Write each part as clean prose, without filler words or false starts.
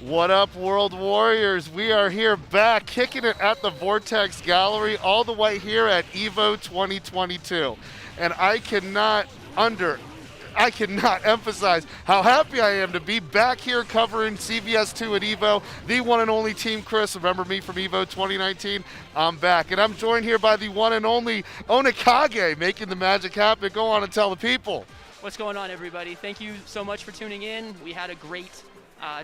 What up, World Warriors? We are here back, kicking it at the Vortex Gallery, all the way here at EVO 2022. And I cannot emphasize how happy I am to be back here covering CVS2 at EVO, the one and only Team Chris. Remember me from EVO 2019? I'm back, and I'm joined here by the one and only Onikage, making the magic happen. Go on and tell the people. What's going on, everybody? Thank you so much for tuning in. We had a great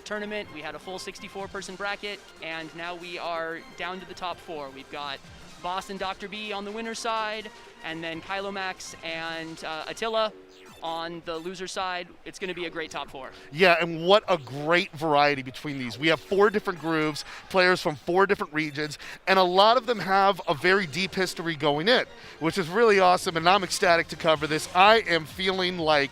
tournament. We had a full 64-person bracket, and now we are down to the top four. We've got Boss and Dr. B on the winner's side, and then Kylomax and Attila on the loser side. It's going to be a great top four. Yeah, and what a great variety between these. We have 4 different grooves, players from 4 different regions, and a lot of them have a very deep history going in, which is really awesome, and I'm ecstatic to cover this. I am feeling like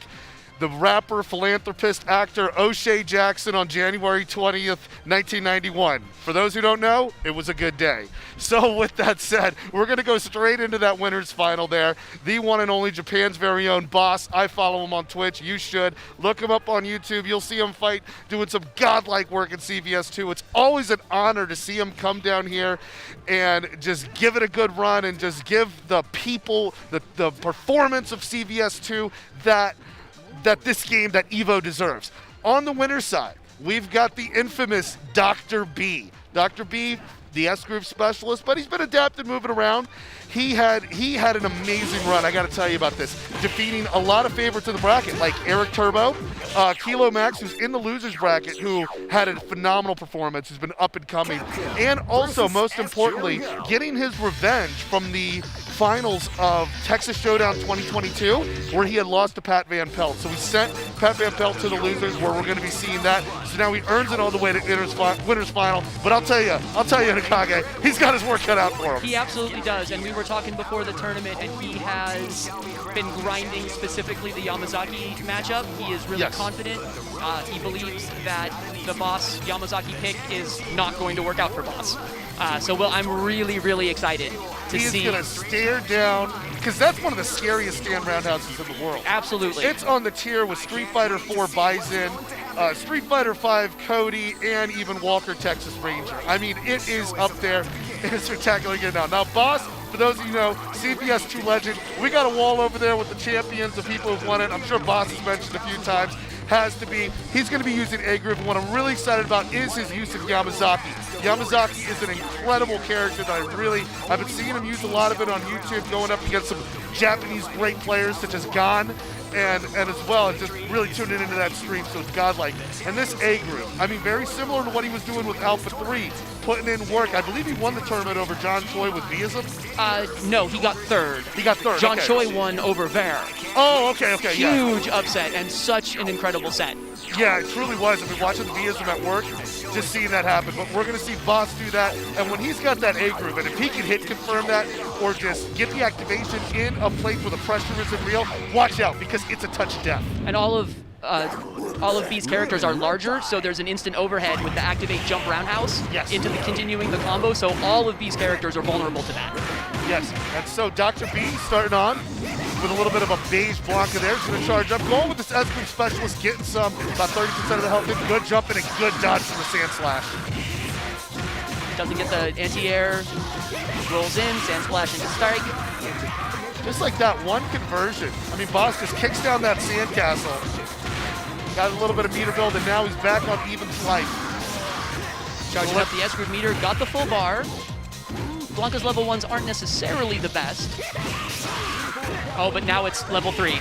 the rapper, philanthropist, actor O'Shea Jackson on January 20th, 1991. For those who don't know, it was a good day. So with that said, we're going to go straight into that winner's final there. The one and only Japan's very own Boss. I follow him on Twitch. You should. Look him up on YouTube. You'll see him fight, doing some godlike work in CVS2. It's always an honor to see him come down here and just give it a good run and just give the people the performance of CVS2 that this game, that EVO deserves. On the winner's side, we've got the infamous Dr. B. Dr. B, the S group specialist, but he's been adapted, moving around. He had an amazing run, I gotta tell you about this, defeating a lot of favorites in the bracket, like Eric Turbo, Kilo Max, who's in the losers bracket, who had a phenomenal performance, who's been up and coming, and also, most importantly, getting his revenge from the finals of Texas Showdown 2022, where he had lost to Pat Van Pelt. So we sent Pat Van Pelt to the losers, where we're going to be seeing that. So now he earns it all the way to winner's final. But I'll tell you, Nakage, he's got his work cut out for him. He absolutely does, and we were talking before the tournament, and he has been grinding specifically the Yamazaki matchup. He is really confident. He believes that the Boss Yamazaki pick is not going to work out for Boss. I'm really, really excited to see. He's going to stare down, because that's one of the scariest stand roundhouses in the world. Absolutely. It's on the tier with Street Fighter 4 Bison, Street Fighter 5 Cody, and even Walker Texas Ranger. I mean, it is up there. It's spectacular again now. Now, Boss, for those of you who know, CPS2 legend, we got a wall over there with the champions, the people who've won it. I'm sure Boss has mentioned a few times. He's going to be using A group, and what I'm really excited about is his use of Yamazaki. Yamazaki is an incredible character that I've been seeing him use a lot of it on YouTube, going up against some Japanese great players such as Gon, and as well, just really tuning into that stream, so it's godlike. And this A group, I mean, very similar to what he was doing with Alpha 3, putting in work. I believe he won the tournament over John Choi with Vism. No, he got third. He got third. John Choi won over Ver. Oh, okay, Huge upset, and such an incredible set. Yeah, it truly was. I've been watching the Vism at work, just seeing that happen. But we're going to see Boss do that, and when he's got that A group, and if he can hit confirm that, or just get the activation in a place where the pressure isn't real, watch out, because it's a touch of death. And all of these characters are larger, so there's an instant overhead with the activate jump roundhouse into the continuing the combo, so all of these characters are vulnerable to that. Yes, and so Dr. B starting on with a little bit of a beige Blanca there. He's going to charge up, going with this S group specialist, getting some, about 30% of the health in. Good jump and a good dodge from the Sand Slash. Doesn't get the anti-air, rolls in, Sand Splash into strike. Just like that one conversion. I mean, Boss just kicks down that sandcastle. Got a little bit of meter build, and now he's back on even life. Charging up the S group meter, got the full bar. Blanca's level 1s aren't necessarily the best. Oh, but now it's level 3.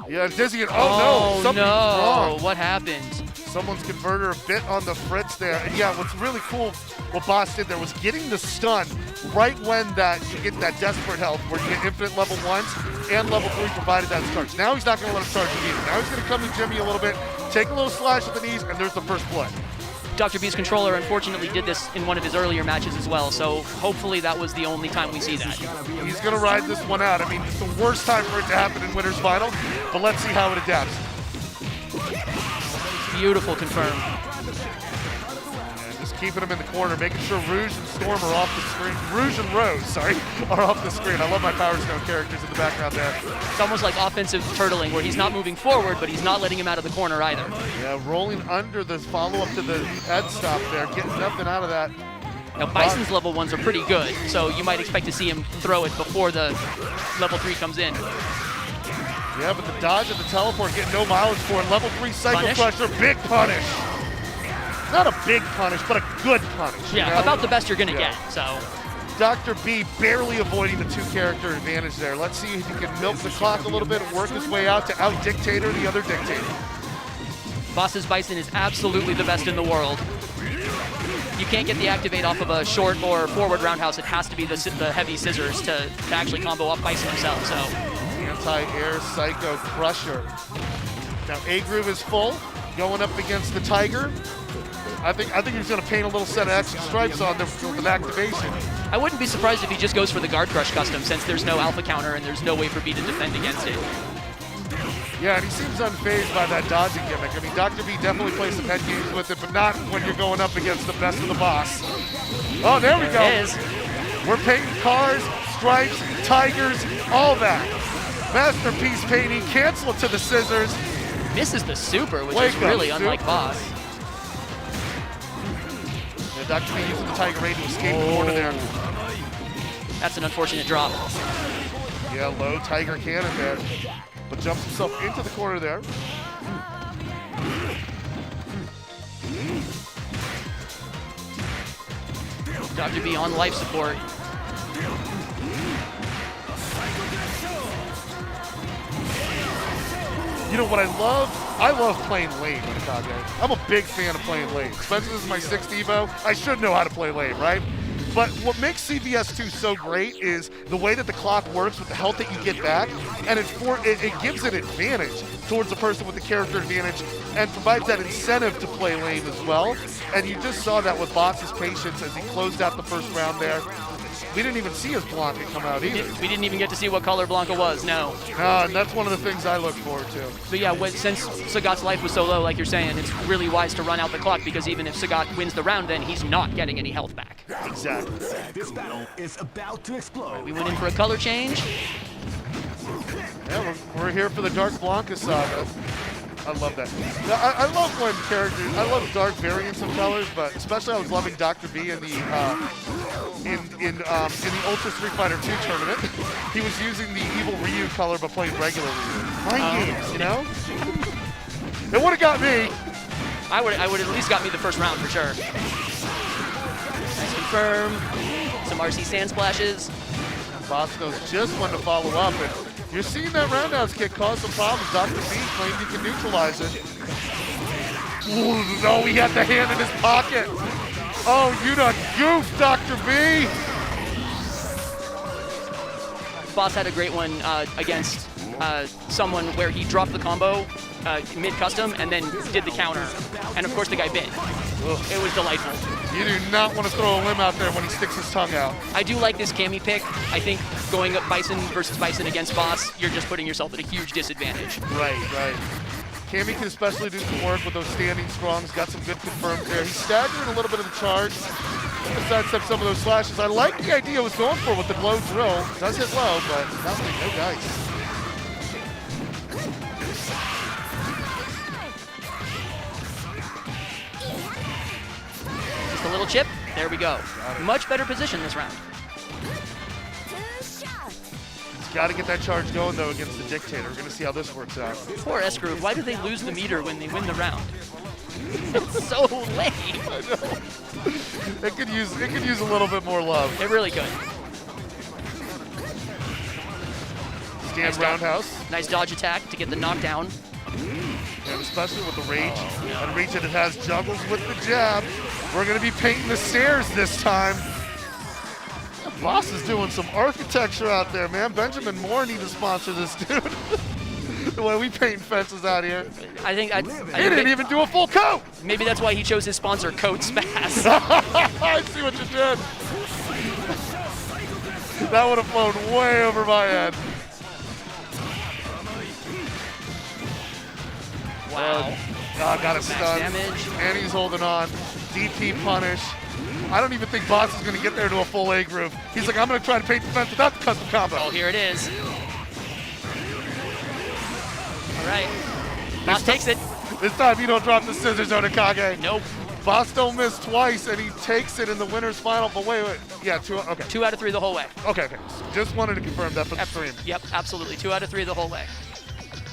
Yeah, dizzy. Oh no, something's wrong. What happened? Someone's converter a bit on the fritz there. And yeah, what's really cool, what Boss did there was getting the stun right when you get that desperate health, where you get infinite level 1s and level 3 provided that starts. Now he's not going to let him charge you either. Now he's going to come to Jimmy a little bit, take a little slash at the knees, and there's the first blood. Dr. B's controller unfortunately did this in one of his earlier matches as well, so hopefully that was the only time we see that. He's going to ride this one out. I mean, it's the worst time for it to happen in winner's final, but let's see how it adapts. Beautiful confirm. And just keeping him in the corner, making sure Rouge and Storm are off the screen. Rouge and Rose, sorry, are off the screen. I love my Power Stone characters in the background there. It's almost like offensive turtling, where he's not moving forward, but he's not letting him out of the corner either. Yeah, rolling under the follow-up to the head stop there, getting nothing out of that. Now, Bison's level 1s are pretty good, so you might expect to see him throw it before the level 3 comes in. Yeah, but the dodge and the teleport getting no mileage for it. Level 3 Psycho Punish. Crusher, big punish. Not a big punish, but a good punish. Yeah, you know? about the best you're going to get, so. Dr. B barely avoiding the 2-character advantage there. Let's see if he can milk the clock a little bit and work his way out to out-dictator the other dictator. Boss's Bison is absolutely the best in the world. You can't get the activate off of a short or forward roundhouse. It has to be the heavy scissors to actually combo off Bison himself, so. Anti-air Psycho Crusher. Now A-Groove is full, going up against the Tiger. I think he's going to paint a little set of extra stripes on there with an activation. I wouldn't be surprised if he just goes for the Guard Crush custom, since there's no alpha counter and there's no way for B to defend against it. Yeah, and he seems unfazed by that dodging gimmick. I mean, Dr. B definitely plays some head games with it, but not when you're going up against the best of the boss. Oh, there we go. It is. We're painting cars, stripes, tigers, all that. Masterpiece painting, cancel it to the scissors. Misses the super, which Wake is up, really Super. unlike Boss. Yeah, Dr. B using the Tiger Ray to escape the corner there. That's an unfortunate drop. Yeah, low Tiger cannon there. But jumps himself into the corner there. Dr. B on life support. You know what I love playing lane with Kage. I'm a big fan of playing lane. Especially this is my 6th Evo. I should know how to play lane, right? But what makes CVS2 so great is the way that the clock works with the health that you get back, and it gives an advantage towards the person with the character advantage and provides that incentive to play lane as well. And you just saw that with Boss's patience as he closed out the first round there. We didn't even see his Blanca come out either. We didn't even get to see what color Blanca was, no. And that's one of the things I look forward to. But yeah, since Sagat's life was so low, like you're saying, it's really wise to run out the clock, because even if Sagat wins the round, then he's not getting any health back. Exactly. This battle is about to explode. We went in for a color change. Yeah, we're here for the Dark Blanca saga. I love that. I love when characters, I love dark variants of colors, but especially I was loving Dr. B in the Ultra Street Fighter 2 tournament. He was using the evil Ryu color but playing regular Ryu. Mind games, you know? It would have got me. I would at least got me the first round for sure. Nice confirm. Some RC sand splashes. Boss knows just when to follow up, and you're seeing that roundhouse kick cause some problems. Dr. B claimed he can neutralize it. Ooh, no, he had the hand in his pocket. Oh, you done goofed, Dr. B. Boss had a great one against someone where he dropped the combo mid-custom and then did the counter. And of course the guy bit. Ugh. It was delightful. You do not want to throw a limb out there when he sticks his tongue out. I do like this Cammy pick. I think going up Bison versus Bison against Boss, you're just putting yourself at a huge disadvantage. Right. Cammy can especially do some work with those standing strongs. Got some good confirms there. He's staggering a little bit of the charge. Sidestep some of those slashes. I like the idea I was going for with the glow drill. Does hit low, but nothing, no dice. Just a little chip. There we go. Much better position this round. He's got to get that charge going, though, against the Dictator. We're going to see how this works out. Poor S-Groove. Why do they lose the meter when they win the round? It's so lame. I know. It could use a little bit more love. It really could. Stand Nice roundhouse. Nice dodge attack to get the knockdown. And especially with the rage. And reach that it has juggles with the jab. We're going to be painting the stairs this time. Boss is doing some architecture out there, man. Benjamin Moore needs to sponsor this dude. The way we paint fences out here. I think He didn't even do a full coat. maybe that's why he chose his sponsor, Code Spaz. I see what you did. That would have flown way over my head. Wow. Got a Max stun. damage. And he's holding on. DP punish. I don't even think Boss is going to get there to a full A groove. He's like, I'm going to try to paint defense without the custom combo. Oh, here it is. All right. Boss takes it. This time you don't drop the scissors, Onikage. Nope. Boss don't miss twice, and he takes it in the winner's final. But wait. Yeah, okay. 2 out of 3 the whole way. Okay. Just wanted to confirm that for the stream. Yep, absolutely. 2 out of 3 the whole way.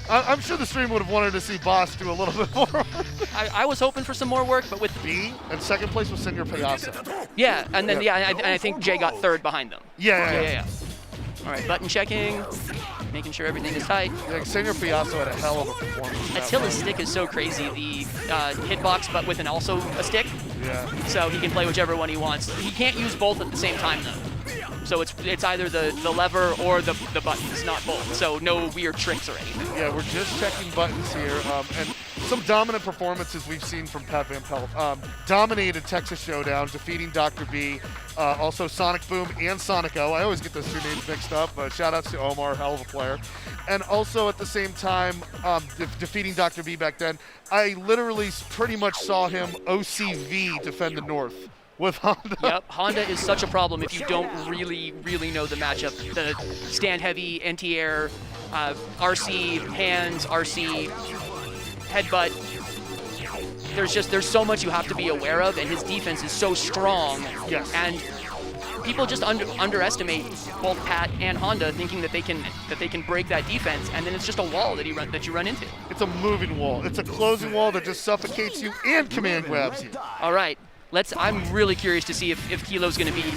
I'm sure the stream would have wanted to see Boss do a little bit more. I was hoping for some more work, but with B, and second place was Senor Payaso. yeah, and then I think Jay got 3rd behind them. Yeah. All right, button checking, making sure everything is tight. Yeah, Senor Payaso had a hell of a performance. Attila's stick is so crazy. The hitbox, but with also a stick. Yeah. So he can play whichever one he wants. He can't use both at the same time though. So it's either the lever or the buttons, not both. So no weird tricks or anything. Yeah, we're just checking buttons here, and some dominant performances we've seen from Pat Van Pelt. Dominated Texas Showdown, defeating Dr. B, also Sonic Boom and Sonic O. I always get those two names mixed up, but shout outs to Omar, hell of a player. And also at the same time, defeating Dr. B back then, I literally pretty much saw him OCV defend the North with Honda. Yep, Honda is such a problem if you don't really know the matchup. The stand heavy, anti-air, RC, hands, RC, headbutt. There's so much you have to be aware of, and his defense is so strong. Yes. And people just underestimate both Pat and Honda, thinking that they can break that defense, and then it's just a wall that you run into. It's a moving wall. It's a closing wall that just suffocates you and command grabs you. All right. I'm really curious to see if Kilo's going to be,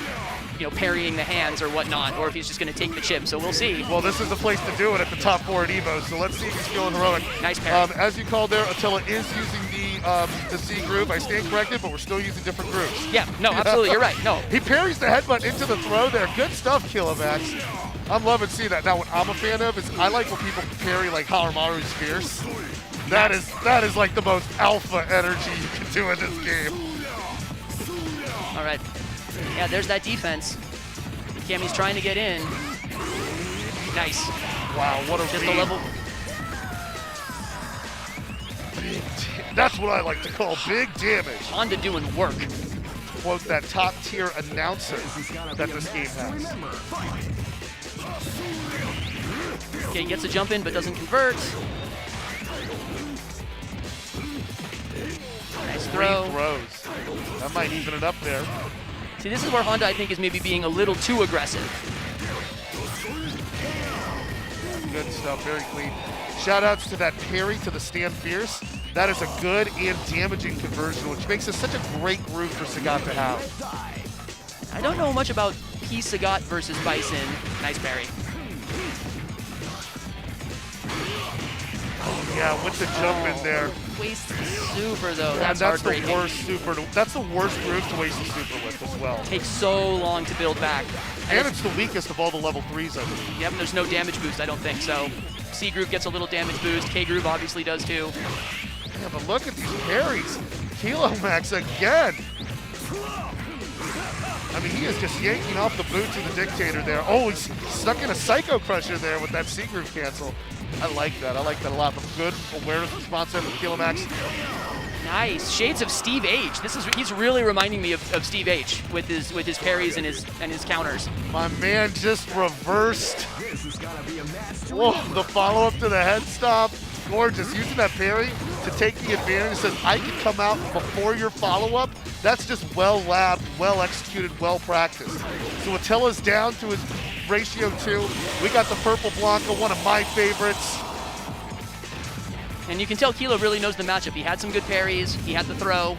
parrying the hands or whatnot, or if he's just going to take the chip. So we'll see. Well, this is the place to do it at the top 4 at EVO. So let's see if he's feeling heroic. Nice parry. As you called there, Attila is using the C groove. I stand corrected, but we're still using different grooves. Yeah. No. Absolutely. You're right. No. He parries the headbutt into the throw there. Good stuff, Kilomax. I'm loving seeing that. Now, what I'm a fan of is I like when people parry like Haramaru's Fierce. That is like the most alpha energy you can do in this game. All right. Yeah, there's that defense. Cammy's trying to get in. Nice. Wow, what a Just read. a level. That's what I like to call big damage. Honda doing work. Quote that top tier announcer that this game has. Okay, gets a jump in but doesn't convert. Nice throw. 3 throws. That might even it up there. See, this is where Honda, I think, is maybe being a little too aggressive. Good stuff, very clean. Shout outs to that parry to the stand fierce. That is a good and damaging conversion, which makes it such a great groove for Sagat to have. I don't know much about P. Sagat versus Bison. Nice parry. Oh yeah, with the jump in there. Waste the super though. And That's that's the heartbreaking. worst super. That's the worst groove to waste a super with as well. Takes so long to build back. And it's the weakest of all the level 3s, I believe. Yep, there's no damage boost, I don't think. So C groove gets a little damage boost. K groove obviously does too. Yeah, but look at these parries. Kilomax again. I mean, he is just yanking off the boots of the Dictator there. Oh, he's stuck in a Psycho Crusher there with that C groove cancel. I like that. I like that a lot. But good awareness response there from Kilomax. Nice. Shades of Steve H. He's really reminding me of Steve H with his parries and his counters. My man just reversed. Whoa, the follow-up to the head stop. Gorgeous. Using that parry to take the advantage. Says, I can come out before your follow-up. That's just well-labbed, well-executed, well-practiced. So Attila's down to his ratio 2. We got the purple Blanca, one of my favorites. And you can tell Kilo really knows the matchup. He had some good parries. He had the throw.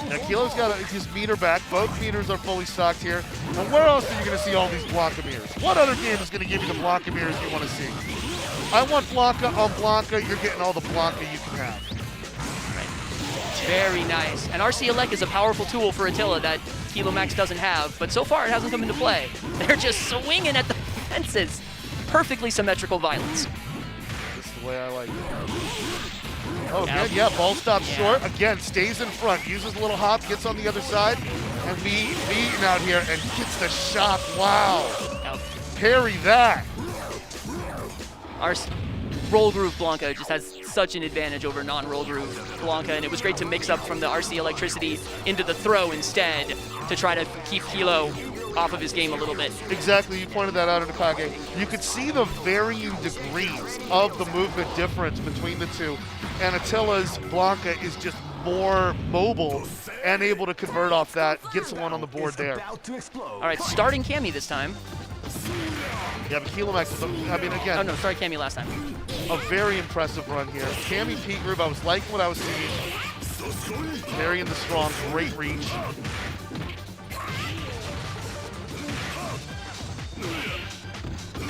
Now Kilo's got his meter back. Both meters are fully stocked here. And where else are you going to see all these Blanca mirrors? What other game is going to give you the Blanca mirrors you want to see? I want Blanca on Blanca. You're getting all the Blanca you can have. Very nice. And RC Elect is a powerful tool for Attila that Kilomax doesn't have, but so far it hasn't come into play. They're just swinging at the fences. Perfectly symmetrical violence. This is the way I like it. Oh, again, yeah, ball stops short. Again, stays in front, uses a little hop, gets on the other side, and beaten out here and gets the shock. Wow. Parry that. roll groove Blanca just has such an advantage over non-roll groove Blanca, and it was great to mix up from the RC electricity into the throw instead to try to keep Kilo off of his game a little bit. Exactly, you pointed that out in Akage. You could see the varying degrees of the movement difference between the two, and Attila's Blanca is just more mobile and able to convert off that, gets one on the board there. All right, starting Cammy this time. Yeah, but Kilomax, I mean, again, Oh no, sorry, Cammy last time. a very impressive run here. Cammy P group, I was liking what I was seeing. Very in the strong, great reach.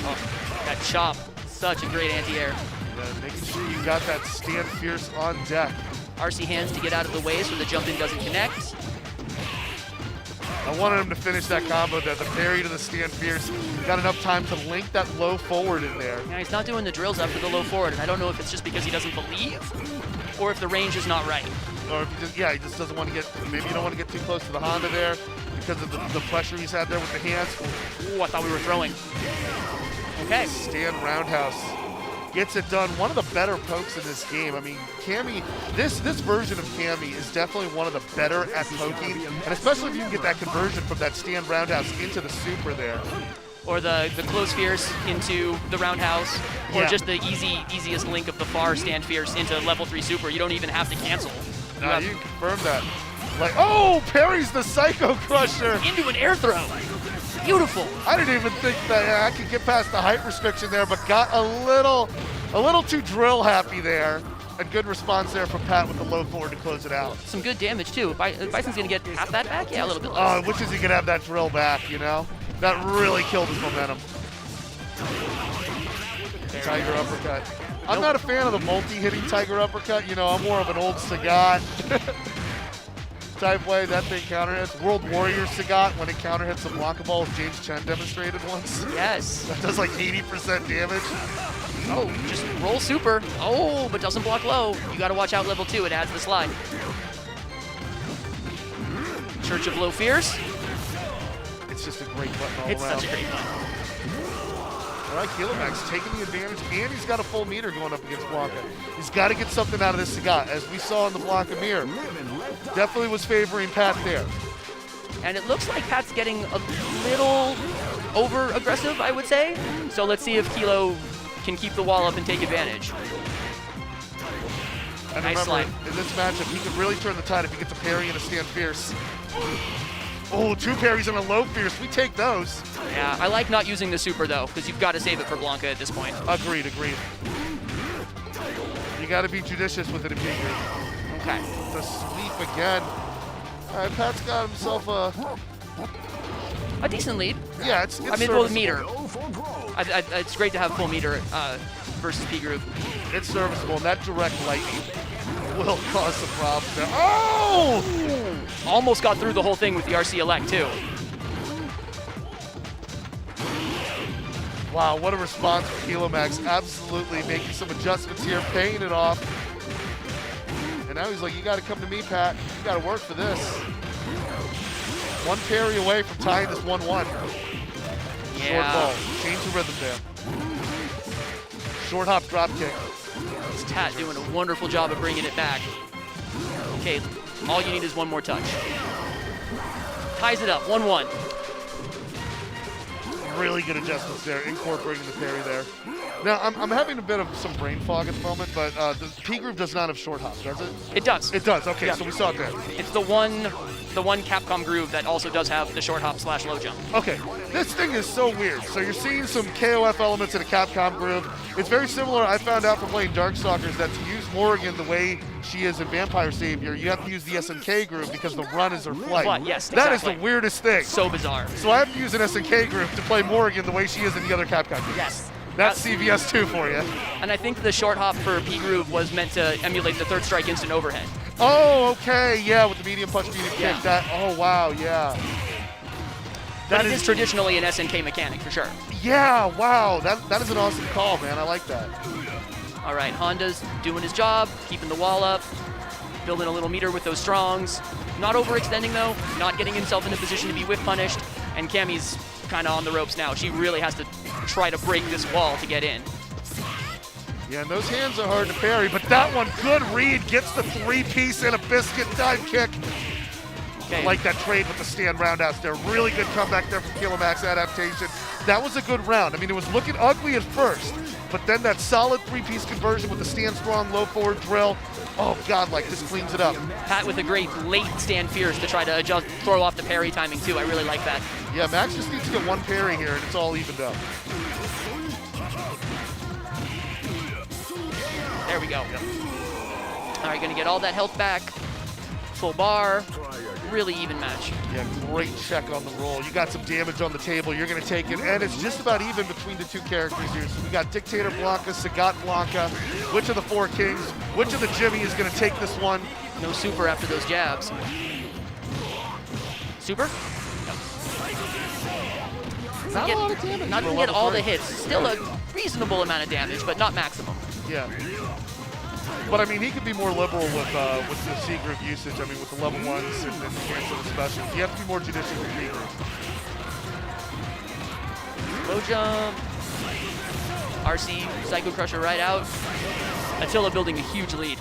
Oh, that chop, such a great anti-air. Making sure you got that stand fierce on deck. RC hands to get out of the way so the jump in doesn't connect. I wanted him to finish that combo there, the parry to the stand fierce. Got enough time to link that low forward in there. Yeah, he's not doing the drills after the low forward, and I don't know if it's just because he doesn't believe or if the range is not right. Or if he just, yeah, he just doesn't want to get, maybe you don't want to get too close to the Honda there because of the pressure he's had there with the hands. Ooh, I thought we were throwing. Okay. Stand roundhouse. Gets it done. One of the better pokes in this game. I mean, Cammy, this version of Cammy is definitely one of the better at poking, and especially if you can get that conversion from that stand roundhouse into the super there. Or the close fierce into the roundhouse, or Yeah. just the easiest link of the far stand fierce into level 3 super. You don't even have to cancel. Now you confirm that. Like, oh, parries the Psycho Crusher. Into an air throw. Beautiful. I didn't even think that I could get past the height restriction there, but got a little too drill happy there. A good response there from Pat with the low forward to close it out. Some good damage too. Bison's gonna get half that back? Yeah, a little bit Oh, less. wishes he could have that drill back, you know? That really killed his momentum. Tiger uppercut. I'm not a fan of the multi-hitting Tiger uppercut. You know, I'm more of an old Sagat type way. That thing counter hits. World Warrior Sagat when it counter hits the Blanca ball, as James Chen demonstrated once. Yes. That does like 80% damage. Oh, just roll super. Oh, but doesn't block low. You gotta watch out level 2. It adds the slide. Church of Low Fierce. It's just a great button all It's around. such a great button. All right, Kilomax taking the advantage, and he's got a full meter going up against Blanca. He's got to get something out of this Sagat, as we saw in the Blanca mirror. Definitely was favoring Pat there. And it looks like Pat's getting a little over aggressive, I would say. So let's see if Kilo can keep the wall up and take advantage. And Nice remember, slide. in this matchup, he could really turn the tide if he gets a parry and a stand fierce. Oh, 2 parries and a low fierce. We take those. Yeah, I like not using the super though, because you've got to save it for Blanca at this point. Agreed. You got to be judicious with it if you agree. Okay. The sweep again. All right, Pat's got himself a... A decent lead. Yeah, it's I mean, well, serviceable. meter. It's great to have full meter versus P group. It's serviceable, and that direct lightning will cause some problems there. Oh! Almost got through the whole thing with the RC Elect too. Wow, what a response from Kilomax. Absolutely making some adjustments here, paying it off. And now he's like, you got to come to me, Pat. You got to work for this. One parry away from tying this 1-1. Short ball. Change the rhythm there. Short hop drop kick. It's Tat doing a wonderful job of bringing it back. Okay, all you need is one more touch. Ties it up, 1-1. Really good adjustments there, incorporating the parry there. Now, I'm having a bit of some brain fog at the moment, but the P group does not have short hop, does it? It does. It does, okay, Yeah. so we saw it there. It's the one Capcom groove that also does have the short hop / low jump. Okay, this thing is so weird. So you're seeing some KOF elements in a Capcom groove. It's very similar, I found out from playing Darkstalkers, that to use Morrigan the way she is in Vampire Savior, you have to use the SNK groove because the run is her flight. Yes, That is exactly. the weirdest thing. So bizarre. So I have to use an SNK groove to play Morrigan the way she is in the other Capcom grooves. Yes. That's CVS 2 for you. And I think the short hop for P groove was meant to emulate the third strike instant overhead. Oh, okay, yeah, with the medium punch, medium Yeah. kick. That, oh wow, yeah. But it is traditionally an SNK mechanic for sure. Yeah, wow, that is an awesome call, man. I like that. All right, Honda's doing his job, keeping the wall up, building a little meter with those strongs. Not overextending though, not getting himself in a position to be whiff punished. And Cammy's kind of on the ropes now. She really has to try to break this wall to get in. Yeah, and those hands are hard to parry, but that one, good read, gets the three-piece and a biscuit dive kick. Okay. I like that trade with the stand roundhouse there. Really good comeback there from Kilomax adaptation. That was a good round. I mean, it was looking ugly at first, but then that solid three-piece conversion with the stand strong, low forward drill. Oh, God, like this cleans it up. Pat with a great late stand fierce to try to adjust, throw off the parry timing too. I really like that. Yeah, Max just needs to get one parry here, and it's all evened up. There we go. All right, gonna get all that health back. Full bar. Really even match. Yeah, great check on the roll. You got some damage on the table. You're going to take it, and it's just about even between the two characters here. So we got Dictator Blanca, Sagat Blanca. Which of the four kings, which of the Jimmy is going to take this one? No super after those jabs. Super? Not a lot of damage. Not gonna get all the hits. Still a reasonable amount of damage, but not maximum. Yeah. But I mean, he could be more liberal with the C group usage. I mean, with the level ones and cancel the specials. You have to be more judicious with B group. Low jump. RC, Psycho Crusher right out. Attila building a huge lead.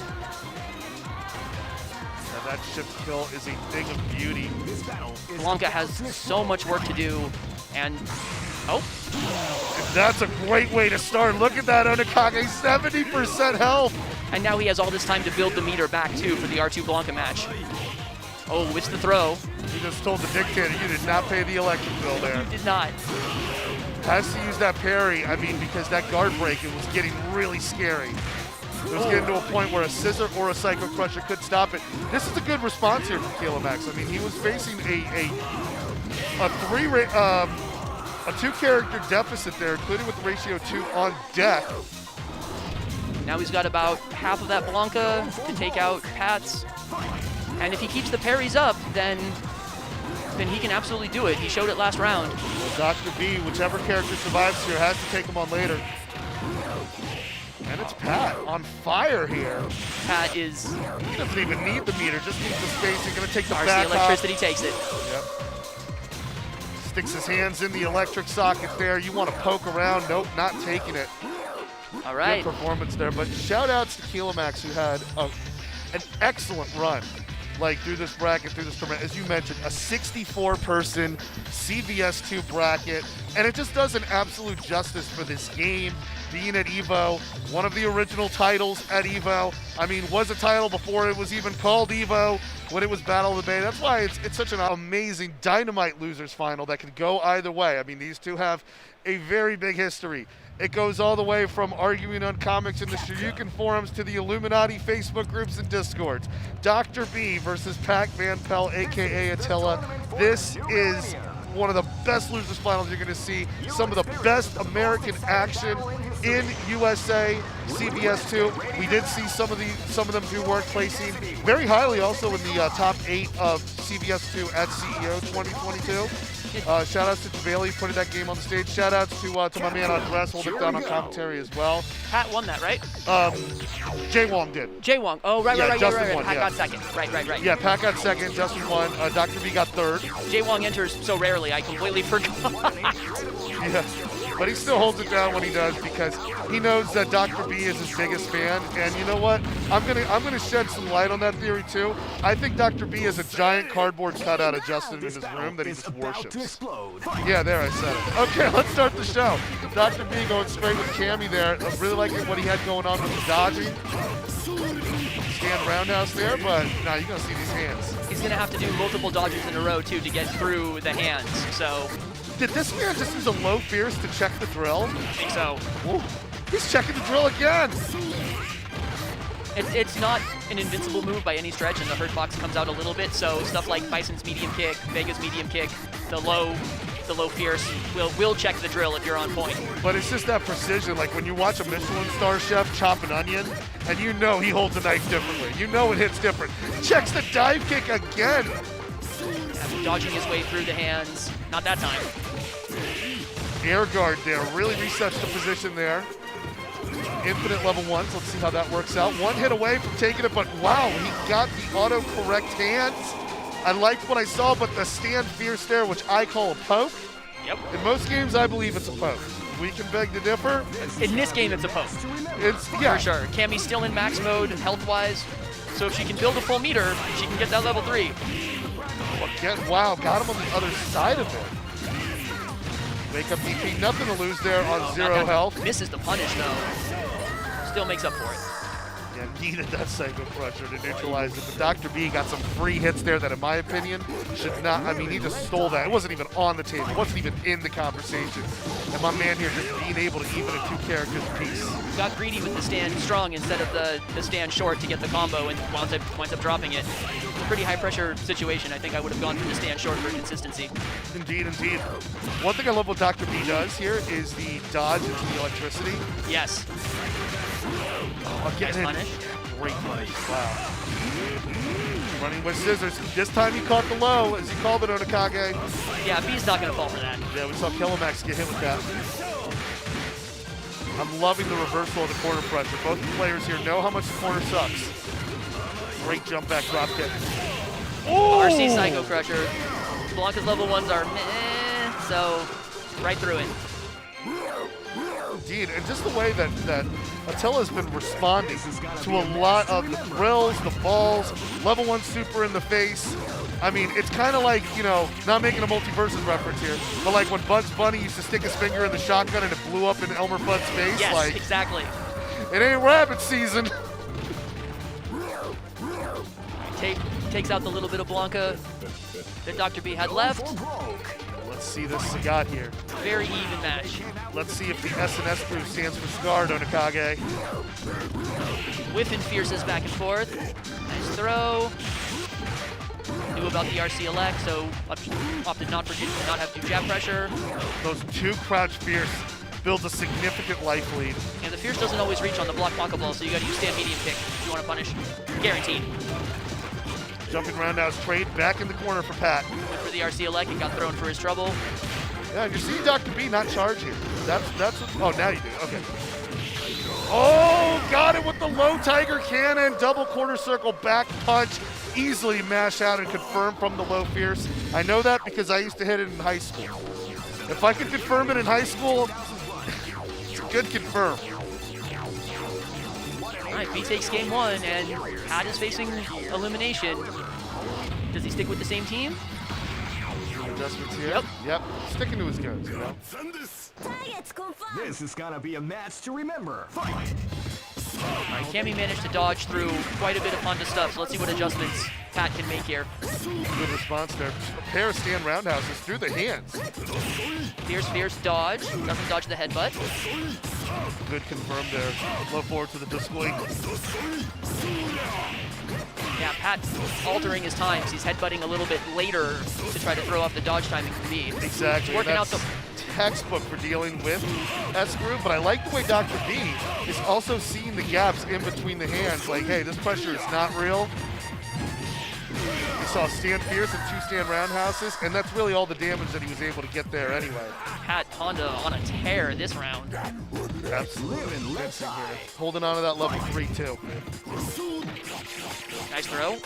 And that shift kill is a thing of beauty. Blanca has so much work to do, and oh. And that's a great way to start. Look at that Onakage, 70% health. And now he has all this time to build the meter back too for the R2 Blanca match. Oh, it's the throw. He just told the Dictator, you did not pay the electric bill there. He did not. Has to use that parry, I mean, because that guard break, it was getting really scary. It was getting to a point where a scissor or a Psycho Crusher could stop it. This is a good response here from Kilomax. I mean, he was facing a two-character deficit there, including with the ratio 2 on deck. Now he's got about half of that Blanca to take out Pat's. And if he keeps the parries up, then he can absolutely do it. He showed it last round. Well, Dr. B, whichever character survives here, has to take him on later. And it's Pat on fire here. Pat is... He doesn't even need the meter, just needs the space. He's going to take the RC back electricity takes it. Yep. Sticks his hands in the electric socket there. You want to poke around. Nope, not taking it. All right. Good performance there. But shout outs to Kilomax, who had an excellent run. Like through this bracket, through this tournament, as you mentioned, a 64-person CVS2 bracket, and it just does an absolute justice for this game. Being at EVO, one of the original titles at EVO. I mean, was a title before it was even called EVO, when it was Battle of the Bay. That's why it's such an amazing dynamite losers final that can go either way. I mean, these two have a very big history. It goes all the way from arguing on comics in the Shoryuken forums to the Illuminati Facebook groups and Discords. Dr. B versus Pac Van Pell, aka Attila. This is one of the best losers finals you're going to see. Some of the best American action in USA CBS 2. We did see some of them do work placing very highly also in the top 8 of CBS 2 at CEO 2022. Shout outs to Javali putting that game on the stage. Shout outs to my man Andres holding it down on commentary as well. Pat won that, right? Jay Wong did. Jay Wong. Oh, right. Justin won, Pat yeah. got second. Right. Yeah, Pat got second, Justin won, Dr. B got third. Jay Wong enters so rarely, I completely forgot. Yeah, but he still holds it down when he does because he knows that Dr. B is his biggest fan. And you know what? I'm gonna shed some light on that theory too. I think Dr. B is a giant cardboard cutout of Justin in his room that he just worships. Yeah, there, I said it. Okay, let's start the show. Dr. B going straight with Cammy there. I really like what he had going on with the dodging. Stand roundhouse there, but now you're gonna see these hands. He's gonna have to do multiple dodges in a row too to get through the hands. So did this man just use a low fierce to check the drill? I think so. Whoa. He's checking the drill again. It's not an invincible move by any stretch, and the hurt box comes out a little bit. So stuff like Bison's medium kick, Vega's medium kick, the low fierce will check the drill if you're on point. But it's just that precision. Like when you watch a Michelin star chef chop an onion, and you know he holds a knife differently. You know it hits different. Checks the dive kick again. Yeah, dodging his way through the hands. Not that time. Air guard there. Really resets the position there. Infinite level ones. Let's see how that works out. One hit away from taking it, but wow, he got the auto-correct hands. I liked what I saw, but the stand fierce there, which I call a poke. Yep. In most games, I believe it's a poke. we can beg to differ. In this game, it's a poke. It's, yeah. For sure. Cammy's still in max mode, health-wise. So if she can build a full meter, she can get that level 3. Wow, got him on the other side of it. Wake up DP, nothing to lose there on 0 health. Misses the punish, though. Still makes up for it. Yeah, needed that Psycho Crusher to neutralize it, but Dr. B got some free hits there that, in my opinion, should not, I mean, he just stole that. It wasn't even on the table. It wasn't even in the conversation. And my man here just being able to even a 2 characters piece. Got greedy with the stand strong instead of the stand short to get the combo and winds up dropping it. Pretty high pressure situation. I think I would have gone for the stand short for consistency. Indeed, indeed. One thing I love what Dr. B does here is the dodge into the electricity. Yes. Nice punish. Great punish. Wow. Running with scissors. This time he caught the low, as he called it, Onakage. Yeah, B's not going to fall for that. Yeah, we saw Kilomax get hit with that. I'm loving the reversal of the corner pressure. Both the players here know how much the corner sucks. Great jump back drop kick. Oh! RC Psycho Crusher. Blanca's level 1s are meh, so right through it. Indeed, and just the way that Attila's been responding to a lot of the thrills, the balls, level 1 super in the face. I mean, it's kind of like, you know, not making a multiverses reference here, but like when Bugs Bunny used to stick his finger in the shotgun and it blew up in Elmer Fudd's face. Yes, like, exactly. It ain't rabbit season. Takes out the little bit of Blanca that Dr. B had left. Let's see this Sagat here. Very even match. Let's see if the SNS group stands for scarred, Onakage. Whiff and fierces back and forth. Nice throw. Knew about the RC elect, so opted not to have to jab pressure. Those 2 crouch fierce builds a significant life lead. And the fierce doesn't always reach on the block Blanca ball, so you got to use stand medium kick if you want to punish. Guaranteed. Jumping roundhouse trade back in the corner for Pat. Went for the RC elect and got thrown for his trouble. Yeah, and you see Dr. B not charge here. That's what, oh, now you do, okay. Oh, got it with the low Tiger Cannon, double quarter circle back punch, easily mash out and confirm from the low fierce. I know that because I used to hit it in high school. If I could confirm it in high school, it's a good confirm. All right, B takes game 1, and Pat is facing elimination. Does he stick with the same team? Adjustments here. Yep. Yep. Sticking to his guns, you know. This is gonna be a match to remember. Fight! All right, Cammy managed to dodge through quite a bit of Honda stuff, so let's see what adjustments Pat can make here. Good response there. A pair of stand roundhouses through the hands. Fierce dodge. Doesn't dodge the headbutt. Good confirm there. Low forward to the display. Yeah, Pat altering his times. He's headbutting a little bit later to try to throw off the dodge timing from B. Exactly. Working out That's the textbook for dealing with S-Groove, but I like the way Dr. B is also seeing the gaps in between the hands. Like, hey, this pressure is not real. We saw stand fierce and 2 stand roundhouses, and that's really all the damage that he was able to get there anyway. Pat Honda on a tear this round. Absolutely convincing here. Holding on to that level 3 too. Nice throw.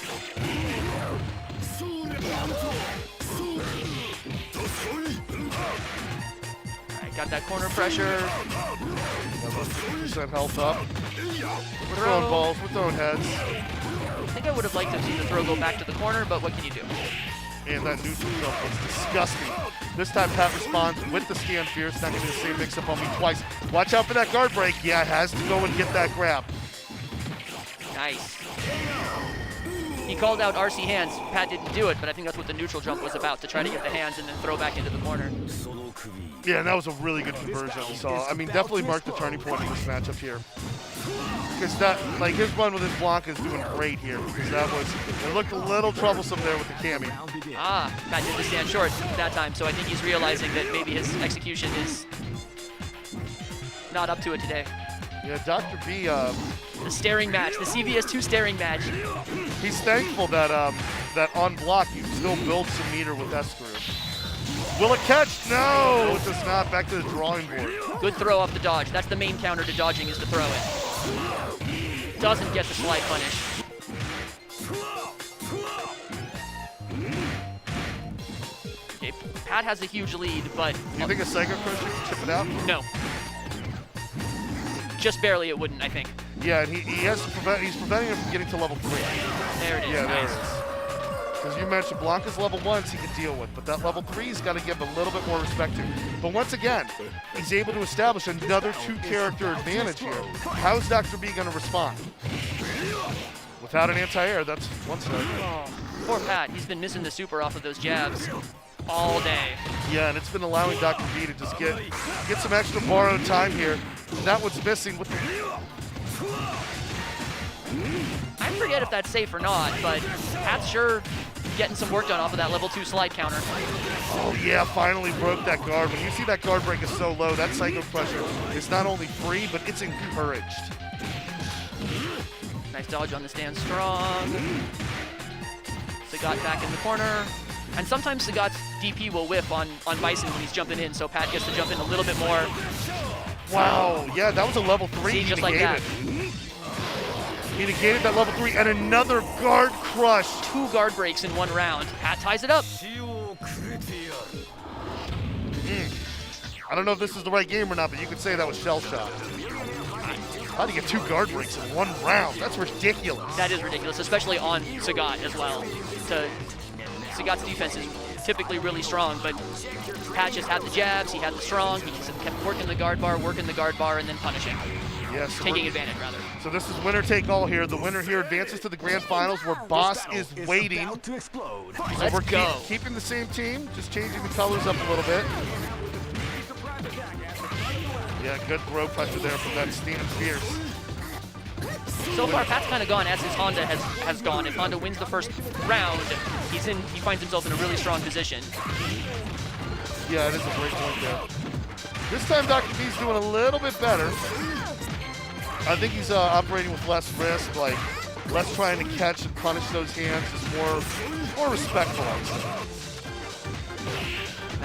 Alright, got that corner pressure. 50% health up. We're throwing balls, we're throwing heads. I think I would have liked to see the throw go back to the corner, but what can you do? And that neutral jump was disgusting. This time Pat responds with the stand fierce, not gonna do the same mix up on me twice. Watch out for that guard break. Yeah, has to go and get that grab. Nice. He called out RC hands. Pat didn't do it, but I think that's what the neutral jump was about, to try to get the hands and then throw back into the corner. Yeah, and that was a really good conversion we saw. I mean, definitely marked the turning point in this matchup here. Because that, like, his run with his Blanca is doing great here. Because that was, it looked a little troublesome there with the Cammy. Ah, Pat did the stand short that time, so I think he's realizing that maybe his execution is not up to it today. Yeah, Dr. B, The staring match, the CVS 2 staring match. he's thankful that that on block you still build some meter with S-Groove. Will it catch? No, it does not. Back to the drawing board. Good throw off the dodge. That's the main counter to dodging, is to throw it. Doesn't get the slide punish. Okay, Pat has a huge lead, but Do you think a Psycho Crusher can chip it out? no. Just barely it wouldn't, I think. Yeah, and he's preventing him from getting to level 3. There it is. Yeah, there Nice. it is. As you mentioned, Blanca's level 1s he can deal with, but that level 3 he's got to give a little bit more respect to. But once again, he's able to establish another 2-character advantage here. How's Dr. B going to respond? Without an anti-air, that's one side. Oh, poor Pat. He's been missing the super off of those jabs all day. Yeah, and it's been allowing Dr. B to just get some extra borrowed time here. That what's missing with the... I forget if that's safe or not, but Pat's sure getting some work done off of that level 2 slide counter. Oh yeah, finally broke that guard. When you see that guard break is so low, that Psycho Crusher is not only free, but it's encouraged. Nice dodge on the stand strong. Sagat back in the corner. And sometimes Sagat's DP will whiff on Bison when he's jumping in, so Pat gets to jump in a little bit more. Wow, yeah, that was a level 3. See, He just like negated. that. He negated that level 3 and another guard crush. 2 guard breaks in 1 round. Pat ties it up. I don't know if this is the right game or not, but you could say that was shell shock. How do you get 2 guard breaks in 1 round? That's ridiculous. That is ridiculous, especially on Sagat as well. Sagat's defense is typically really strong, but Pat just had the jabs, he had the strong, he just kept working the guard bar, and then punishing. Yeah, so Taking advantage, rather. So this is winner take all here. The winner here advances to the grand finals where Boss is waiting. To explode. So Let's we're go. keeping the same team, just changing the colors up a little bit. Yeah, good throw pressure there from that Steam Fierce. So far, Pat's kind of gone as his Honda has gone. If Honda wins the first round, he finds himself in a really strong position. Yeah, it is a great point there. This time Dr. B's doing a little bit better. I think he's operating with less risk, like less trying to catch and punish those hands, just more respectful. I would say.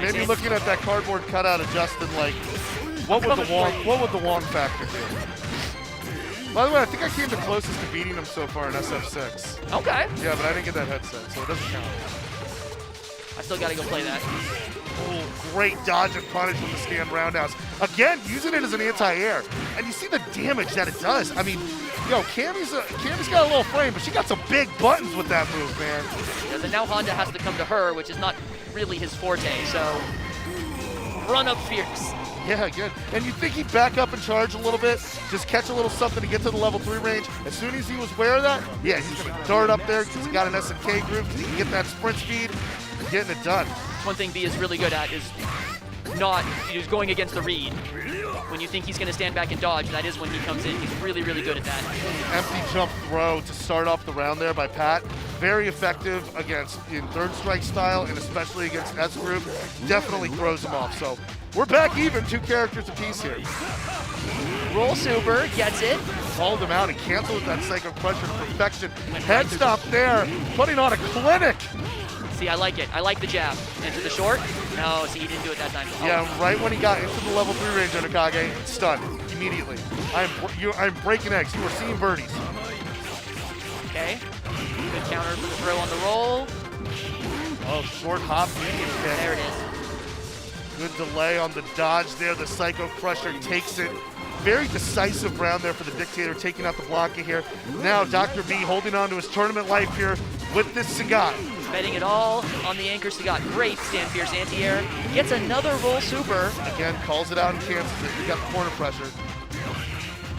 Maybe looking at that cardboard cutout of Justin, like what would the Wong factor do? By the way, I think I came the closest to beating him so far in SF6. Okay. Yeah, but I didn't get that headset, so it doesn't count. I still got to go play that. Oh, great dodge and punish with the stand roundhouse. Again, using it as an anti-air. And you see the damage that it does. I mean, yo, Cammy's got a little frame, but she got some big buttons with that move, man. Because now Honda has to come to her, which is not really his forte, so run up fierce. Yeah, good. And you think he'd back up and charge a little bit, just catch a little something to get to the level 3 range. As soon as he was aware of that, yeah, he's going to dart up there because he got an SNK groove, he can get that sprint speed, getting it done. One thing B is really good at is he's going against the read. When you think he's going to stand back and dodge, that is when he comes in. He's really, really good at that. Empty jump throw to start off the round there by Pat. Very effective in third strike style and especially against S group. Definitely throws him off. So we're back even, 2 characters apiece here. Roll super, gets it. Called him out and canceled that Psycho Crusher to perfection. Head stop there, putting on a clinic. See, I like it. I like the jab. Into the short. No, see, he didn't do it that time. Yeah, right when he got into the level 3 range, Underkage, stunned immediately. I'm breaking eggs. You were seeing birdies. Okay. Good counter for the throw on the roll. Oh, short hop, medium kick. There it is. Good delay on the dodge there. The Psycho Crusher takes it. Very decisive round there for the Dictator, taking out the Blanca here. Now Dr. B holding on to his tournament life here with this Sagat. Betting it all on the anchor Sagat. Great stand fierce anti-air. Gets another roll super. Again, calls it out and cancels it. We got the corner pressure.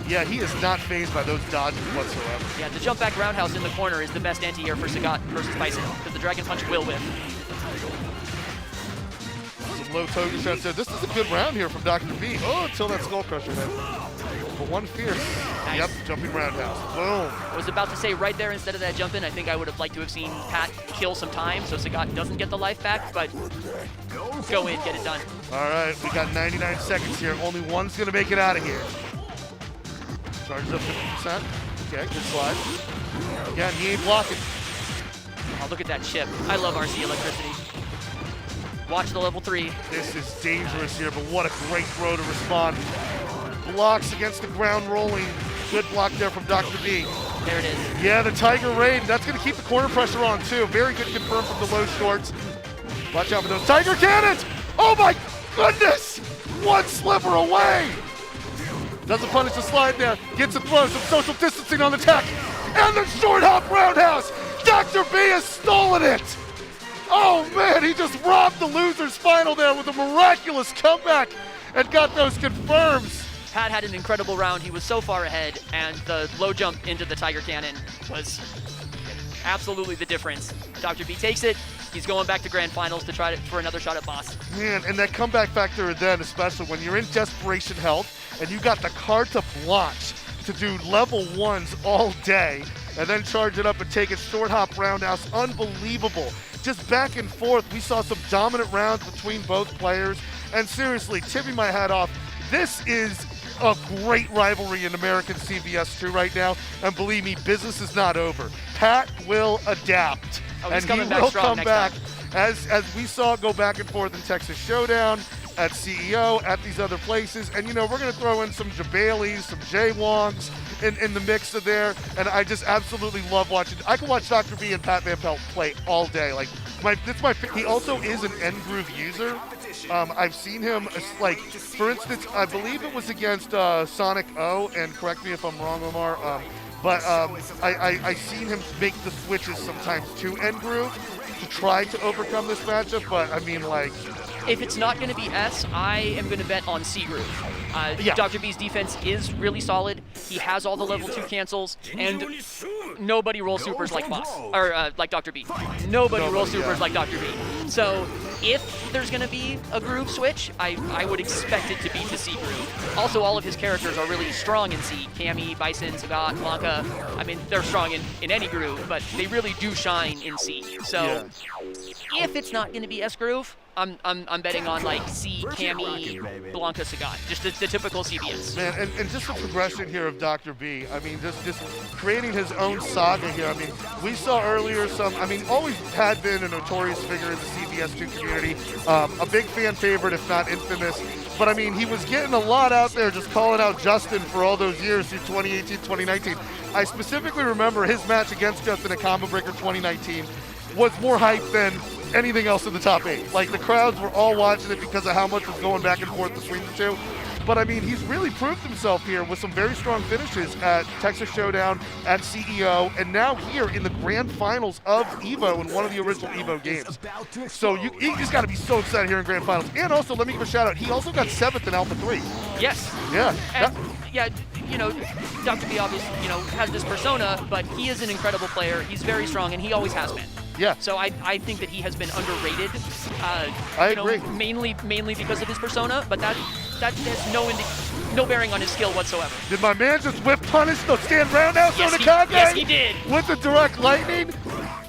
Yeah, he is not fazed by those dodges whatsoever. Yeah, the jump back roundhouse in the corner is the best anti-air for Sagat versus Bison, because the Dragon Punch will whiff. Some low token shots there. This is a good round here from Dr. B. Oh, until that Skull Crusher hit. But one fierce. Nice. Yep, jumping roundhouse. Boom. I was about to say right there instead of that jump in, I think I would have liked to have seen Pat kill some time so Sagat doesn't get the life back, but go in, get it done. All right, we got 99 seconds here. Only one's going to make it out of here. Charges up 50%. Okay, good slide. Again, he ain't blocking. Oh, look at that chip. I love RC electricity. Watch the level 3. This is dangerous here, but what a great throw to respond. Blocks against the ground rolling. Good block there from Dr. B. There it is. Yeah, the Tiger Raid. That's going to keep the corner pressure on, too. Very good confirm from the low shorts. Watch out for those Tiger Cannons! Oh my goodness! One sliver away! Doesn't punish the slide there. Gets a throw, some social distancing on the tech. And the short hop roundhouse! Dr. B has stolen it! Oh man, he just robbed the loser's final there with a miraculous comeback and got those confirms. Pat had an incredible round. He was so far ahead, and the low jump into the Tiger Cannon was absolutely the difference. Dr. B takes it. He's going back to grand finals to try for another shot at Boss. Man, and that comeback factor then, especially when you're in desperation health and you got the carte blanche to do level ones all day and then charge it up and take a short hop roundhouse. Unbelievable. Just back and forth. We saw some dominant rounds between both players. And seriously, tipping my hat off, this is a great rivalry in American CVS 2 right now. And believe me, business is not over. Pat will adapt. Oh, and he will come back. As we saw it go back and forth in Texas Showdown, at CEO, at these other places. And, you know, we're going to throw in some Jabaleys, some Jay Wongs in the mix of there. And I just absolutely love watching. I can watch Dr. B and Pat Van Pelt play all day. Like, he also is an end groove user. I've seen him, like, for instance, I believe it was against Sonic O, and correct me if I'm wrong, Omar, but I seen him make the switches sometimes to end groove to try to overcome this matchup, but I mean, like... If it's not going to be S, I am going to bet on C groove. Yeah. Dr. B's defense is really solid. He has all the level 2 cancels, and nobody rolls supers like Boss, or like Dr. B. Nobody rolls supers like Dr. B. So if there's going to be a groove switch, I would expect it to be to C groove. Also, all of his characters are really strong in C. Cammy, Bison, Sagat, Blanca. I mean, they're strong in any groove, but they really do shine in C. So if it's not going to be S groove, I'm betting on like C, Cammy, Blanca, Sagat, just the typical CBS. Man, and just the progression here of Dr. B. I mean, just creating his own saga here. I mean, we saw earlier always had been a notorious figure in the CBS 2 community, a big fan favorite, if not infamous. But I mean, he was getting a lot out there just calling out Justin for all those years through 2018, 2019. I specifically remember his match against Justin at Combo Breaker 2019 was more hype than anything else in the top 8. Like, the crowds were all watching it because of how much was going back and forth between the two. But I mean, he's really proved himself here with some very strong finishes at Texas Showdown, at CEO, and now here in the grand finals of EVO in one of the original EVO games. So you just got to be so excited here in grand finals. And also, let me give a shout out, he also got 7th in Alpha 3. Yes. Yeah. And, yeah, you know, Dr. B obviously, you know, has this persona, but he is an incredible player. He's very strong, and he always has been. Yeah. So I think that he has been underrated. I agree. Mainly because of his persona, but that has no bearing on his skill whatsoever. Did my man just whip punish the stand roundhouse on the Kage? Yes, he did. With the direct lightning?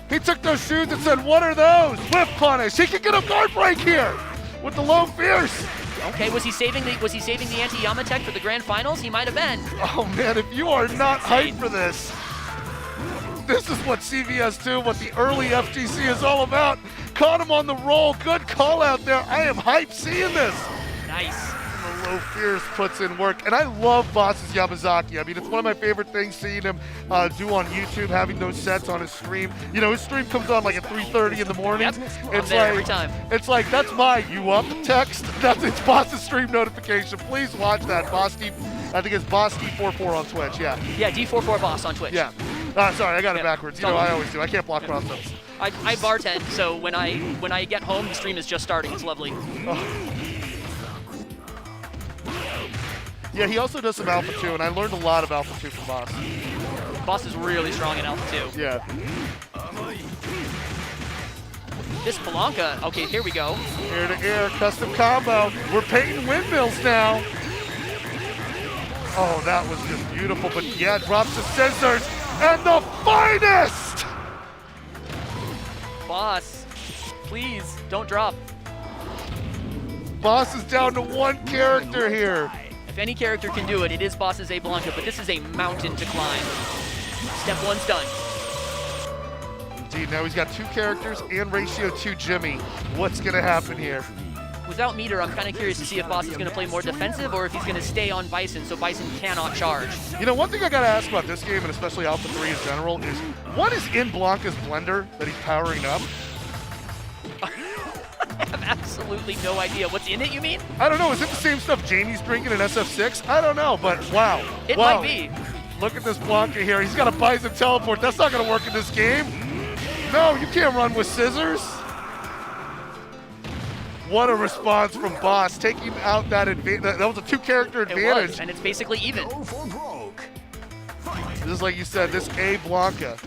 He took those shoes and said, what are those? Whip punish. He could get a guard break here with the low fierce. Okay, was he saving the anti-Yama tech for the grand finals? He might have been. Oh man, if you are not hyped for this, this is what CVS 2, what the early FGC is all about. Caught him on the roll. Good call out there. I am hyped seeing this. Nice. The low fierce puts in work. And I love Boss's Yamazaki. I mean, it's one of my favorite things seeing him do on YouTube, having those sets on his stream. You know, his stream comes on like at 3:30 in the morning. Yep. It's there like, every time. It's like, that's my you up text. It's Boss's stream notification. Please watch that. Boss D, I think it's Boss D44 on Twitch. Yeah. Yeah, D44 Boss on Twitch. Yeah. Sorry, I got it backwards. You know, I always do. I can't block cross-ups. I bartend, so when I get home, the stream is just starting. It's lovely. Oh. Yeah, he also does some Alpha 2, and I learned a lot of Alpha 2 from Boss. Boss is really strong in Alpha 2. Yeah. This Blanca, okay, here we go. Air-to-air custom combo. We're painting windmills now. Oh, that was just beautiful, but yeah, drops the scissors, and the finest! Boss, please, don't drop. Boss is down to one character here. If any character can do it, it is Boss's A Blanca, but this is a mountain to climb. Step 1's done. Indeed, now he's got 2 characters and ratio 2 Jimmy. What's gonna happen here? Without meter, I'm kind of curious to see if Boss is going to play more defensive or if he's going to stay on Bison so Bison cannot charge. You know, one thing I got to ask about this game, and especially Alpha 3 in general, is what is in Blanca's blender that he's powering up? have absolutely no idea. What's in it, you mean? I don't know. Is it the same stuff Jamie's drinking in SF6? I don't know, but wow. It wow. might be. Look at this Blanca here. He's got a Bison teleport. That's not going to work in this game. No, you can't run with scissors. What a response from Boss, taking out that advantage. That was a 2-character It advantage. was, and it's basically even. Go for broke. Just like you said, this A Blanca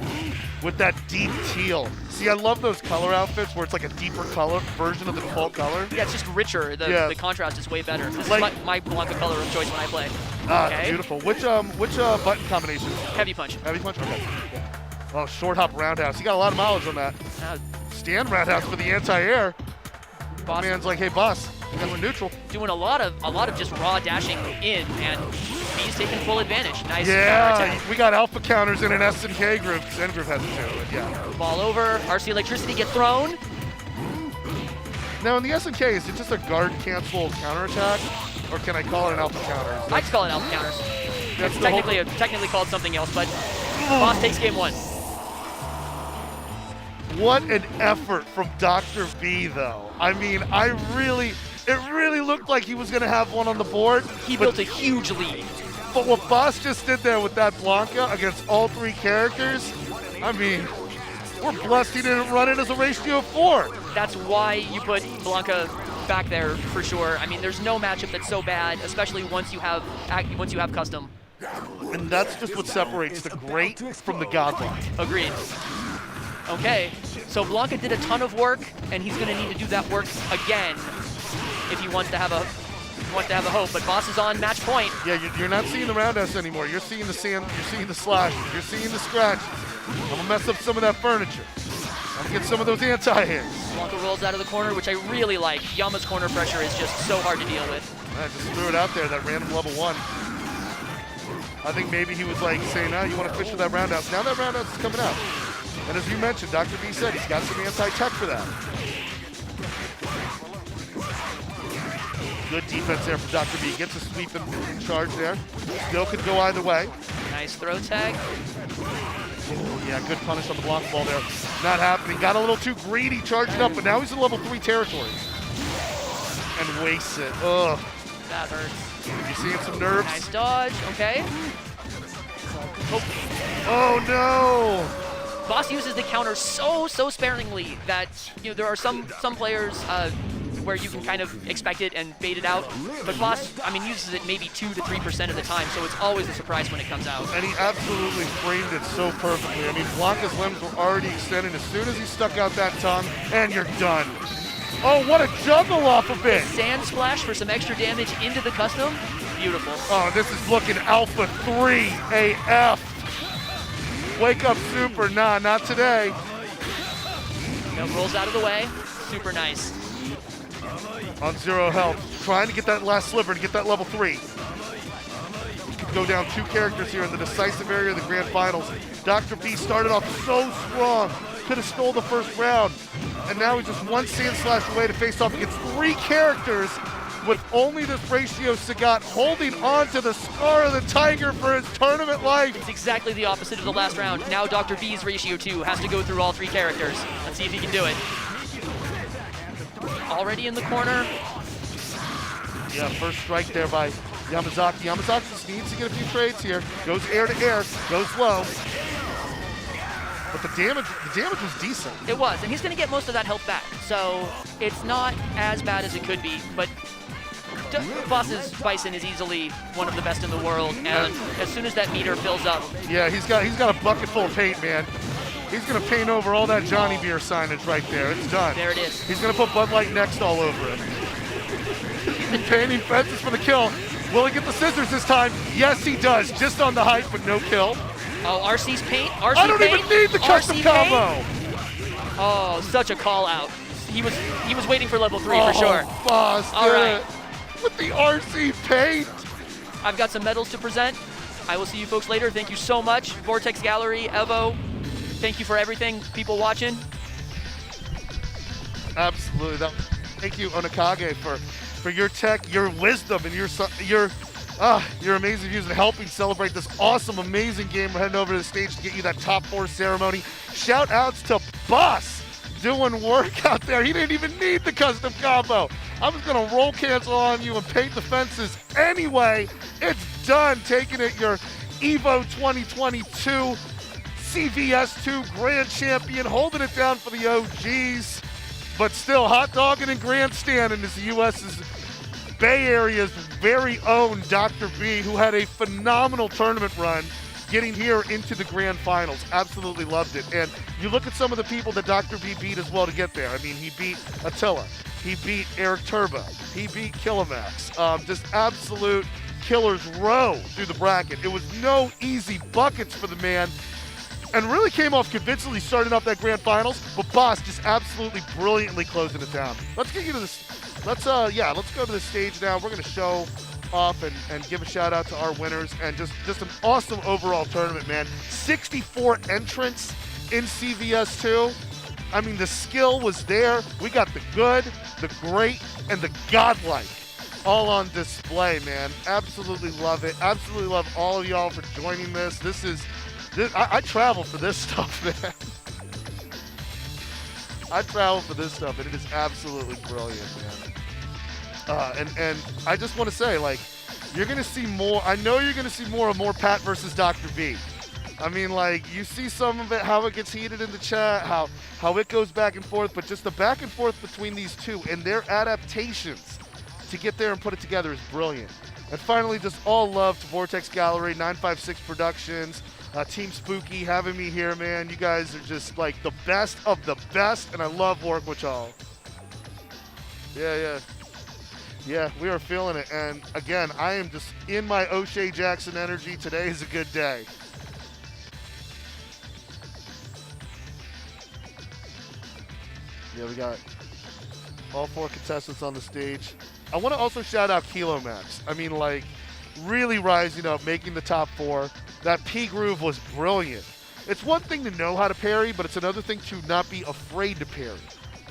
with that deep teal. See, I love those color outfits where it's like a deeper color version of the default color. Yeah, it's just richer. The contrast is way better. This Like- is my Blanca color of choice when I play. Ah, Okay. beautiful. Which button combination? Heavy punch. Heavy punch? Okay. Oh, short hop roundhouse. He got a lot of mileage on that. Uh, Stand roundhouse for the anti-air. Boss Man's like, hey, boss, you got neutral. doing a lot of just raw dashing in, and he's taking full advantage. Nice Yeah, counterattack. we got alpha counters in an SNK group. N group has it too, but yeah. Ball over. RC electricity get thrown. Now in the SNK, is it just a guard cancel counterattack? Or can I call it an alpha counter? I just call it alpha counters. That's It's the whole- technically called something else, but Boss takes game 1. What an effort from Dr. B, though. I mean, it really looked like he was going to have one on the board. He built a huge lead. But what Boss just did there with that Blanca against all 3 characters, I mean, we're blessed he didn't run it as a ratio of 4. That's why you put Blanca back there for sure. I mean, there's no matchup that's so bad, especially once you have custom. And that's just what separates the great from the godlike. Agreed. Okay, so Blanca did a ton of work, and he's going to need to do that work again if he wants to have a hope. But Boss is on match point. Yeah, you're not seeing the roundhouse anymore. You're seeing the sand, you're seeing the slash, you're seeing the scratch. I'm gonna mess up some of that furniture. I'm gonna get some of those anti-hits. Blanca rolls out of the corner, which I really like. Yama's corner pressure is just so hard to deal with. I just threw it out there, that random level 1. I think maybe he was like saying, no, you want to fish for that roundhouse. Now that roundhouse is coming out. And as you mentioned, Dr. B said he's got some anti-tech for that. Good defense there from Dr. B. Gets a sweep and charge there. Still could go either way. Nice throw tag. Oh, yeah, good punish on the block ball there. Not happening. Got a little too greedy charging up, but now he's in level 3 territory. And wastes it. Ugh. That hurts. You seeing some nerves? Nice dodge. Okay. Oh, no. Boss uses the counter so sparingly that there are some players where you can kind of expect it and bait it out, but Boss, I mean, uses it maybe 2 to 3% of the time, so it's always a surprise when it comes out. And he absolutely framed it so perfectly. I mean, Blanca's limbs were already extended as soon as he stuck out that tongue, and you're done. Oh, what a juggle off of it. Sand splash for some extra damage into the custom. Beautiful. Oh, this is looking Alpha 3 AF. Wake up, Super. Nah, not today. Rolls out of the way. Super nice. On 0 health. Trying to get that last sliver to get that level 3. Could go down 2 characters here in the decisive area of the grand finals. Dr. B started off so strong. Could have stole the first round. And now he's just 1 sand slash away to face off against 3 characters with only this ratio Sagat holding on to the scar of the tiger for his tournament life. It's exactly the opposite of the last round. Now Dr. B's ratio 2 has to go through all 3 characters. Let's see if he can do it. Already in the corner. Yeah, first strike there by Yamazaki. Yamazaki just needs to get a few trades here. Goes air to air, goes low. But the damage was decent. It was, and he's going to get most of that health back. So it's not as bad as it could be, but Boss's Bison is easily one of the best in the world, and as soon as that meter fills up. Yeah, he's got a bucket full of paint, man. He's gonna paint over all that Johnny Beer signage right there. It's done. There it is. He's gonna put Bud Light Next all over it. He's painting fences for the kill. Will he get the scissors this time? Yes, he does. Just on the height, but no kill. Oh, RC's paint. RC I don't paint. even need the custom RC combo. Paint? Oh, such a call out. He was waiting for level 3 for sure. Boss All right. With the RC paint. I've got some medals to present. I will see you folks later. Thank you so much. Vortex Gallery, Evo. Thank you for everything, people watching. Absolutely. Thank you, Onakage, for your tech, your wisdom, and your amazing views and helping celebrate this awesome, amazing game. We're heading over to the stage to get you that top 4 ceremony. Shout outs to Boss, doing work out there. He didn't even need the custom combo. I was going to roll cancel on you and paint the fences anyway. It's done. Taking it your EVO 2022 CVS2 Grand Champion, holding it down for the OGs, but still hot dogging and grandstanding is the U.S.'s Bay Area's very own Dr. B, who had a phenomenal tournament run getting here into the grand finals. Absolutely loved it. And you look at some of the people that Dr. B beat as well to get there. I mean, he beat Attila. He beat Eric Turbo. He beat Killimax. Just absolute killer's row through the bracket. It was no easy buckets for the man, and really came off convincingly starting off that grand finals, but Boss just absolutely brilliantly closing it down. Let's get you to this. Let's go to the stage now. We're going to show off and give a shout out to our winners, and just an awesome overall tournament, man. 64 entrants in CVS2. I mean, the skill was there. We got the good, the great, and the godlike all on display, man. Absolutely love it. Absolutely love all of y'all for joining this. I travel for this stuff, man. I travel for this stuff, and it is absolutely brilliant, man. And I just want to say, like, you're going to see more. I know you're going to see more Pat versus Dr. B. I mean, like, you see some of it, how it gets heated in the chat, how it goes back and forth, but just the back and forth between these two and their adaptations to get there and put it together is brilliant. And finally, just all love to Vortex Gallery, 956 Productions, Team Spooky having me here, man. You guys are just like the best of the best, and I love working with y'all. Yeah, we are feeling it. And again, I am just in my O'Shea Jackson energy. Today is a good day. Yeah, we got all 4 contestants on the stage. I want to also shout out Killimax. I mean, like, really rising up, making the top 4. That P groove was brilliant. It's one thing to know how to parry, but it's another thing to not be afraid to parry.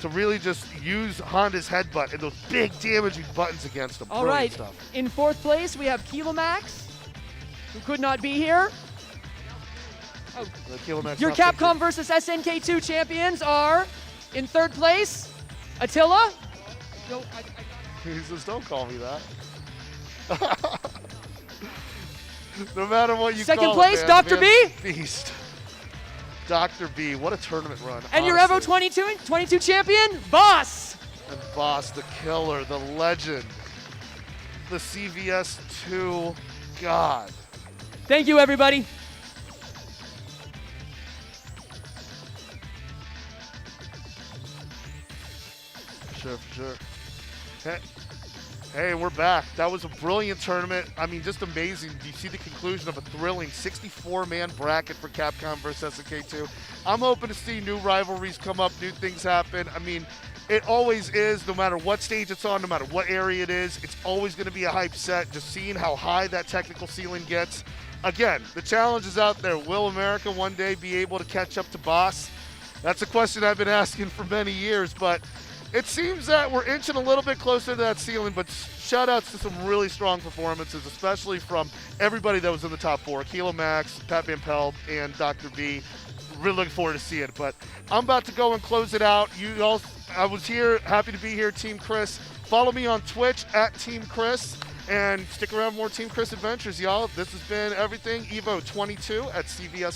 To really just use Honda's headbutt and those big damaging buttons against them. All Brilliant right, stuff. in 4th place, we have Killimax, who could not be here. Oh. Killimax Your Capcom versus SNK 2 champions are, in 3rd place, Attila. No, He says, don't call me that. No matter what you call it, Second place, man, Dr. B. Beast. Dr. B, what a tournament run. And your honestly. EVO 22 champion, Boss. And Boss, the killer, the legend, the CVS2 god. Thank you, everybody. For sure. Hey, we're back. That was a brilliant tournament. I mean, just amazing. You see the conclusion of a thrilling 64-man bracket for Capcom versus SNK2. I'm hoping to see new rivalries come up, new things happen. I mean, it always is, no matter what stage it's on, no matter what area it is, it's always going to be a hype set. Just seeing how high that technical ceiling gets. Again, the challenge is out there. Will America one day be able to catch up to Boss? That's a question I've been asking for many years, but it seems that we're inching a little bit closer to that ceiling, but shout outs to some really strong performances, especially from everybody that was in the top 4. Killimax, Pat Van Pelt, and Dr. B. Really looking forward to seeing it. But I'm about to go and close it out. I was here, happy to be here, Team Chris. Follow me on Twitch at Team Chris, and stick around for more Team Chris adventures, y'all. This has been everything EVO 22 at CVS.